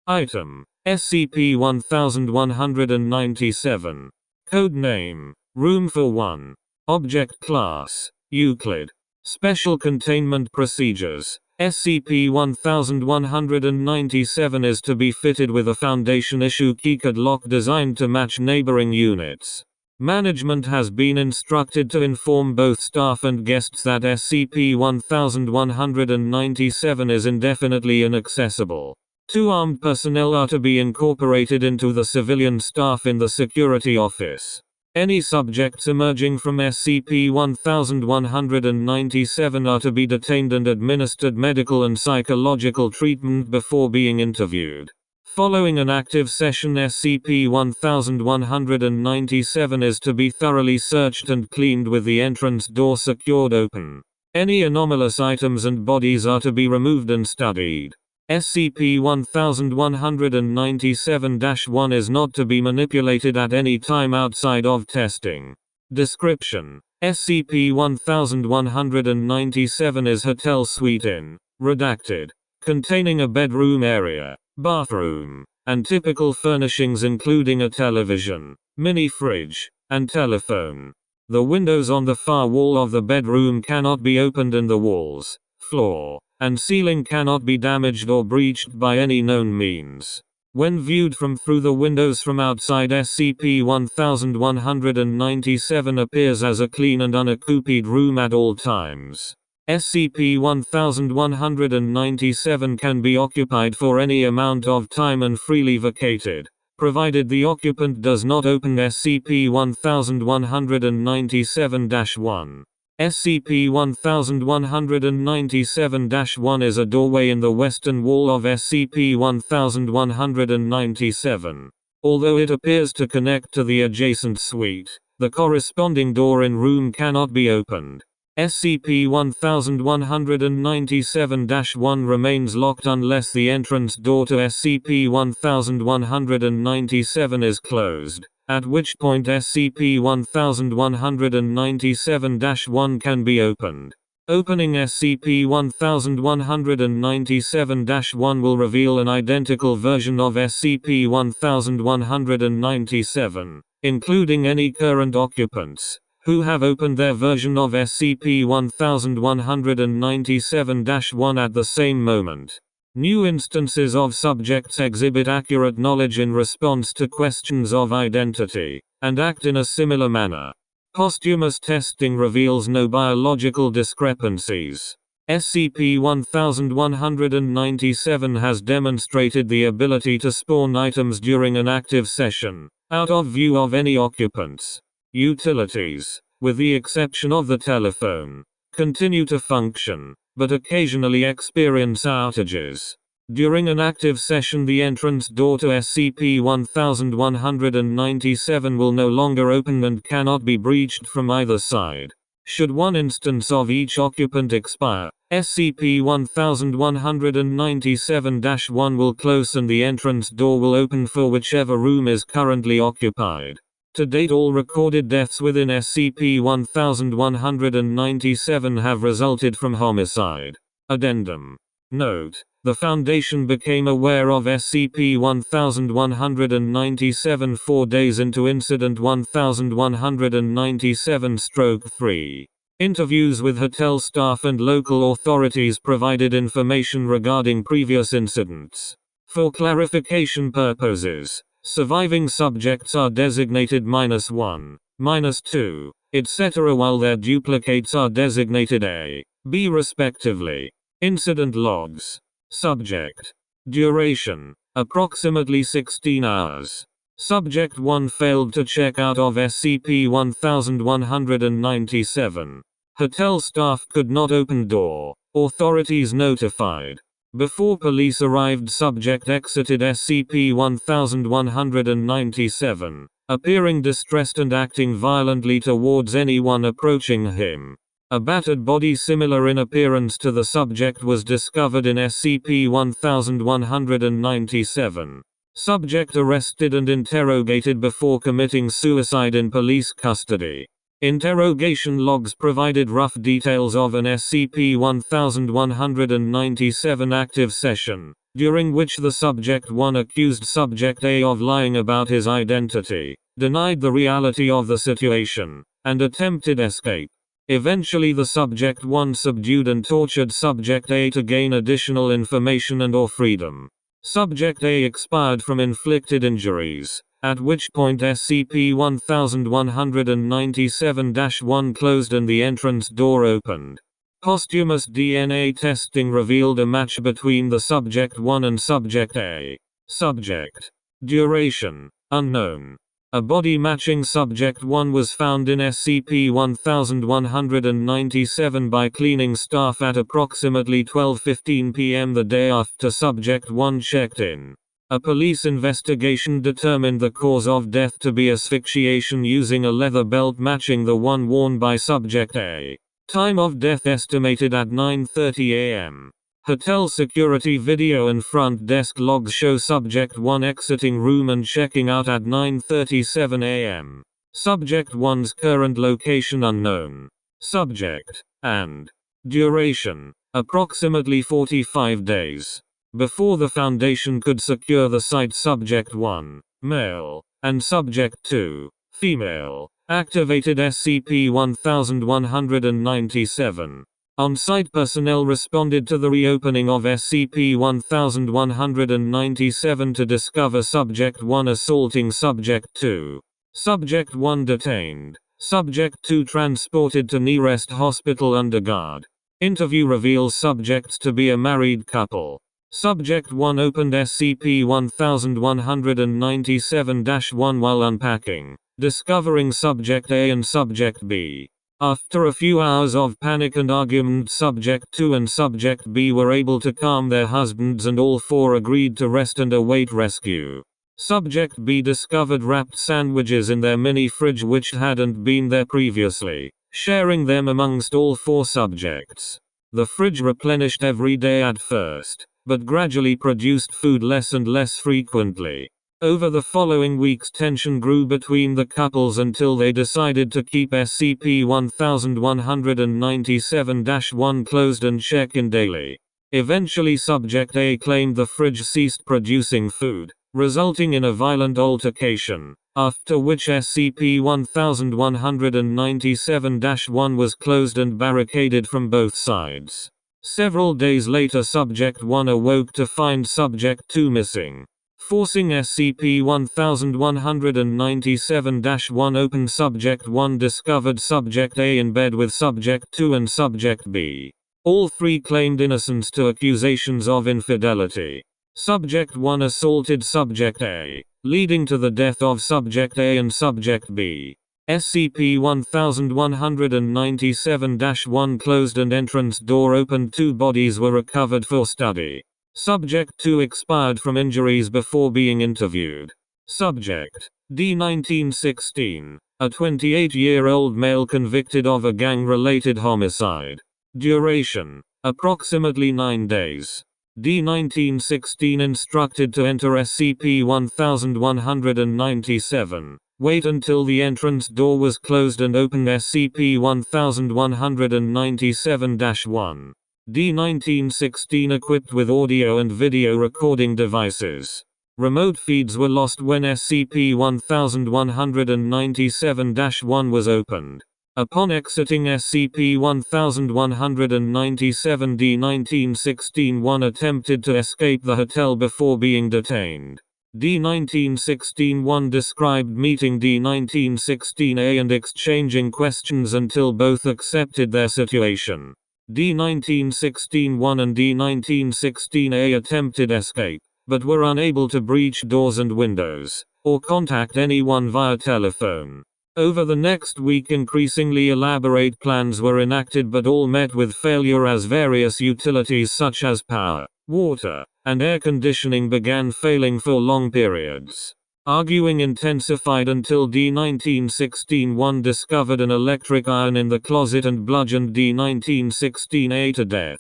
Item: SCP-1197. Code name: Room 41. Object Class: Euclid. Special Containment Procedures: SCP-1197 is to be fitted with a Foundation-issue keycode lock designed to match neighboring units. Management has been instructed to inform both staff and guests that SCP-1197 is indefinitely inaccessible. 2 armed personnel are to be incorporated into the civilian staff in the security office. Any subjects emerging from SCP-1197 are to be detained and administered medical and psychological treatment before being interviewed. Following an active session, SCP-1197 is to be thoroughly searched and cleaned with the entrance door secured open. Any anomalous items and bodies are to be removed and studied. SCP-1197-1 is not to be manipulated at any time outside of testing. Description: SCP-1197 is Hotel Suite Inn, redacted, containing a bedroom area, bathroom, and typical furnishings including a television, mini fridge, and telephone. The windows on the far wall of the bedroom cannot be opened and the walls, floor, and ceiling cannot be damaged or breached by any known means. When viewed from through the windows from outside, SCP-1197 appears as a clean and unoccupied room at all times. SCP-1197 can be occupied for any amount of time and freely vacated, provided the occupant does not open SCP-1197-1. SCP-1197-1 is a doorway in the western wall of SCP-1197. Although it appears to connect to the adjacent suite, the corresponding door in room cannot be opened. SCP-1197-1 remains locked unless the entrance door to SCP-1197 is closed, at which point SCP-1197-1 can be opened. Opening SCP-1197-1 will reveal an identical version of SCP-1197, including any current occupants who have opened their version of SCP-1197-1 at the same moment. New instances of subjects exhibit accurate knowledge in response to questions of identity, and act in a similar manner. Posthumous testing reveals no biological discrepancies. SCP-1197 has demonstrated the ability to spawn items during an active session, out of view of any occupants. Utilities, with the exception of the telephone, continue to function, but occasionally experience outages. During an active session, the entrance door to SCP-1197 will no longer open and cannot be breached from either side. Should one instance of each occupant expire, SCP-1197-1 will close and the entrance door will open for whichever room is currently occupied. To date, all recorded deaths within SCP-1197 have resulted from homicide. Addendum. Note: the Foundation became aware of SCP-1197 4 days into Incident 1197-3. Interviews with hotel staff and local authorities provided information regarding previous incidents. For clarification purposes, surviving subjects are designated -1, -2, etc., while their duplicates are designated A, B respectively. Incident logs. Subject. Duration: approximately 16 hours. Subject 1 failed to check out of SCP-1197. Hotel staff could not open door. Authorities notified. Before police arrived, subject exited SCP-1197, appearing distressed and acting violently towards anyone approaching him. A battered body similar in appearance to the subject was discovered in SCP-1197. Subject arrested and interrogated before committing suicide in police custody. Interrogation logs provided rough details of an SCP-1197 active session, during which the Subject 1 accused Subject A of lying about his identity, denied the reality of the situation, and attempted escape. Eventually the Subject 1 subdued and tortured Subject A to gain additional information and/or freedom. Subject A expired from inflicted injuries, at which point SCP-1197-1 closed and the entrance door opened. Posthumous DNA testing revealed a match between the Subject 1 and Subject A. Subject. Duration. Unknown. A body matching Subject 1 was found in SCP-1197 by cleaning staff at approximately 12:15 p.m. the day after Subject 1 checked in. A police investigation determined the cause of death to be asphyxiation using a leather belt matching the one worn by Subject A. Time of death estimated at 9:30 a.m. Hotel security video and front desk logs show Subject 1 exiting room and checking out at 9:37 a.m. Subject 1's current location unknown. Subject and duration approximately 45 days. Before the Foundation could secure the site, Subject 1, male, and Subject 2, female, activated SCP-1197. On-site personnel responded to the reopening of SCP-1197 to discover Subject 1 assaulting Subject 2. Subject 1 detained. Subject 2 transported to nearest hospital under guard. Interview reveals subjects to be a married couple. Subject 1 opened SCP-1197-1 while unpacking, discovering Subject A and Subject B. After a few hours of panic and argument, Subject 2 and Subject B were able to calm their husbands and all four agreed to rest and await rescue. Subject B discovered wrapped sandwiches in their mini fridge which hadn't been there previously, sharing them amongst all four subjects. The fridge replenished every day at first, but gradually produced food less and less frequently. Over the following weeks, tension grew between the couples until they decided to keep SCP-1197-1 closed and check in daily. Eventually, Subject A claimed the fridge ceased producing food, resulting in a violent altercation, after which SCP-1197-1 was closed and barricaded from both sides. Several days later, Subject 1 awoke to find Subject 2 missing. Forcing SCP-1197-1 open, Subject 1 discovered Subject A in bed with Subject 2 and Subject B. All three claimed innocence to accusations of infidelity. Subject 1 assaulted Subject A, leading to the death of Subject A and Subject B. SCP-1197-1 closed and entrance door opened. Two bodies were recovered for study. Subject 2 expired from injuries before being interviewed. Subject D1916, a 28-year-old male convicted of a gang-related homicide. Duration approximately 9 days. D1916 instructed to enter SCP-1197. Wait until the entrance door was closed and open SCP-1197-1. D1916 equipped with audio and video recording devices. Remote feeds were lost when SCP-1197-1 was opened. Upon exiting SCP-1197, D1916-1 attempted to escape the hotel before being detained. D1916-1 described meeting D1916A and exchanging questions until both accepted their situation. D1916-1 and D1916A attempted escape, but were unable to breach doors and windows, or contact anyone via telephone. Over the next week, increasingly elaborate plans were enacted, but all met with failure as various utilities such as power, water, and air conditioning began failing for long periods. Arguing intensified until D1916-1 discovered an electric iron in the closet and bludgeoned D1916A to death.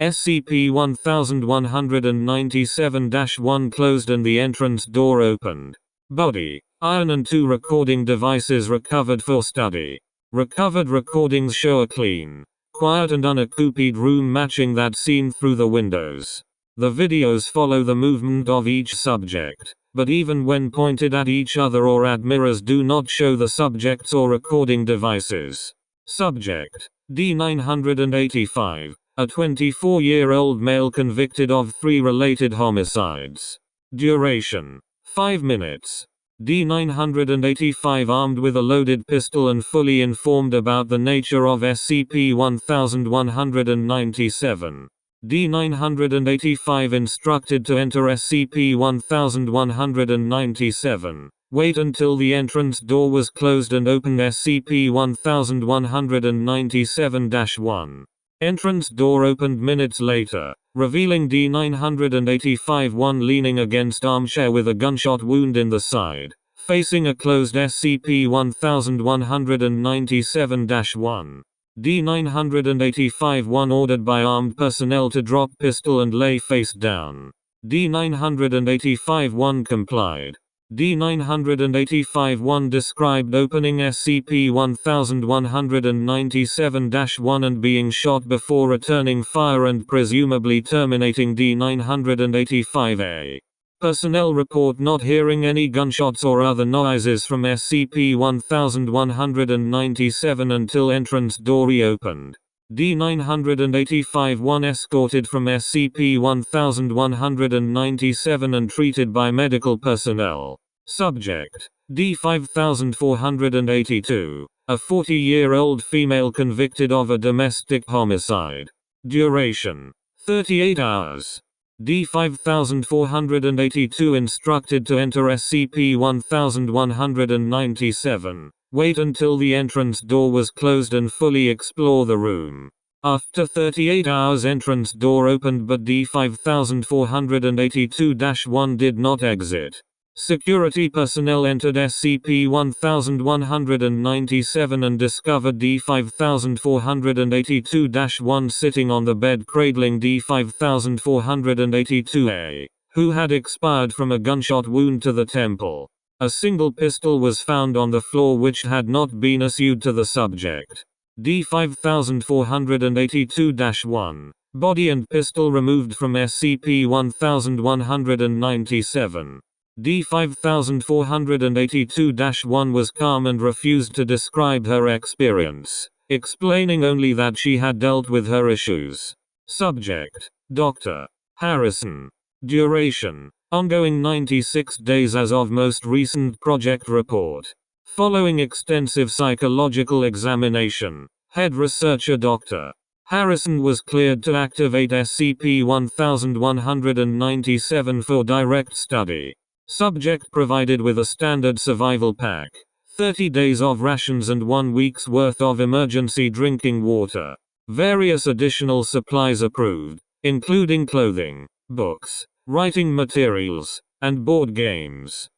SCP-1197-1 closed and the entrance door opened. Body, iron and 2 recording devices recovered for study. Recovered recordings show a clean, quiet and unoccupied room matching that seen through the windows. The videos follow the movement of each subject, but even when pointed at each other or at mirrors do not show the subjects or recording devices. Subject: D985, a 24-year-old male convicted of 3 related homicides. Duration: 5 minutes. D985 armed with a loaded pistol and fully informed about the nature of SCP-1197. D985 instructed to enter SCP-1197. Wait until the entrance door was closed and open SCP-1197-1. Entrance door opened minutes later, revealing D985-1 leaning against armchair with a gunshot wound in the side, facing a closed SCP-1197-1. D985-1 ordered by armed personnel to drop pistol and lay face down. D985-1 complied. D985-1 described opening SCP-1197-1 and being shot before returning fire and presumably terminating D985-A. Personnel report not hearing any gunshots or other noises from SCP-1197 until entrance door reopened. D985-1 escorted from SCP-1197 and treated by medical personnel. Subject: D5482, a 40-year-old female convicted of a domestic homicide. Duration: 38 hours. D5482 instructed to enter SCP-1197. Wait until the entrance door was closed and fully explore the room. After 38 hours, entrance door opened, but D5482-1 did not exit. Security personnel entered SCP-1197 and discovered D5482-1 sitting on the bed cradling D5482-A, who had expired from a gunshot wound to the temple. A single pistol was found on the floor which had not been issued to the subject. D5482-1. Body and pistol removed from SCP-1197. D5482-1 was calm and refused to describe her experience, explaining only that she had dealt with her issues. Subject: Dr. Harrison. Duration: ongoing 96 days as of most recent project report. Following extensive psychological examination, head researcher Dr. Harrison was cleared to activate SCP-1197 for direct study. Subject provided with a standard survival pack, 30 days of rations and 1 week's worth of emergency drinking water. Various additional supplies approved, including clothing, books, writing materials, and board games.